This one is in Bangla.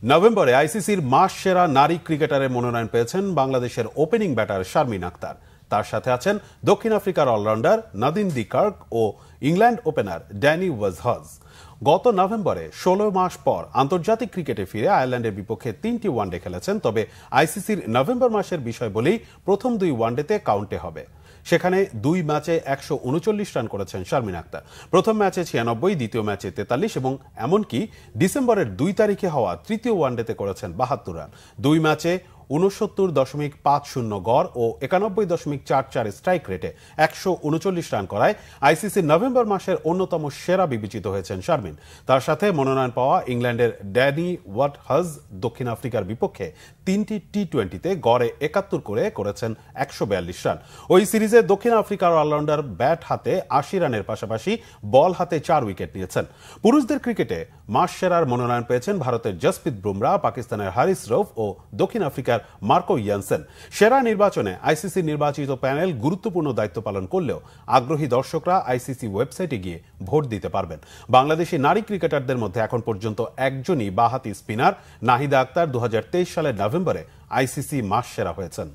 নভেম্বরে আইসিসির মাস সেরা নারী ক্রিকেটারের মনোনয়ন পেয়েছেন বাংলাদেশের ওপেনিং ব্যাটার শারমিন আক্তার। তার সাথে আছেন দক্ষিণ আফ্রিকার অলরাউন্ডার নাদিন দি কার্ক ও ইংল্যান্ড ওপেনার ড্যানি ওয়েজহজ। গত নভেম্বরে ১৬ মাস পর আন্তর্জাতিক ক্রিকেটে ফিরে আয়ারল্যান্ডের বিপক্ষে ৩টি ওয়ানডে খেলেছেন। তবে আইসিসির নভেম্বর মাসের বিষয় বলেই প্রথম ২ ওয়ানডেতে কাউন্টে হবে। সেখানে ২ ম্যাচে ১৩৯ রান করেছেন শারমিন আক্তার। প্রথম ম্যাচে ৯৬, দ্বিতীয় ম্যাচে ৪৩ এবং এমনকি ডিসেম্বরের ২ তারিখে হওয়া তৃতীয় ওয়ানডেতে করেছেন ৭২ রান। ২ ম্যাচে ৬৯.৫০ গড় ও ৯১.৪৪ স্ট্রাইক রেটে ১৩৯ রান করায় আইসিসির নভেম্বর মাসের অন্যতম সেরা বিবেচিত হয়েছেন শারমিন। তার সাথে মনোনয়ন পাওয়া ইংল্যান্ডের ড্যানি ওয়েজহজ দক্ষিণ আফ্রিকার বিপক্ষে ৩টি টি-২০তে গড়ে ৭১ করে করেছেন ১৪২ রান। ওই সিরিজে দক্ষিণ আফ্রিকার অলরাউন্ডার ব্যাট হাতে ৮০ রানের পাশাপাশি বল হাতে ৪ উইকেট নিয়েছেন। পুরুষদের ক্রিকেটে মাস সেরার মনোনয়ন পেয়েছেন ভারতের জসপ্রীত বুমরাহ, পাকিস্তানের হারিস রউফ ও দক্ষিণ আফ্রিকার মার্কো ইয়ানসেন। সেরা নির্বাচনে আইসিসি নির্বাচিত প্যানেল গুরুত্বপূর্ণ দায়িত্ব পালন করলেও আগ্রহী দর্শকরা আইসিসি ওয়েবসাইটে গিয়ে ভোট দিতে পারবেন। বাংলাদেশি নারী ক্রিকেটারদের মধ্যে এখন পর্যন্ত একজনই বাঁহাতি স্পিনার নাহিদা আক্তার ২০২৩ সালের নভেম্বরে আইসিসি মাস সেরা হয়েছেন।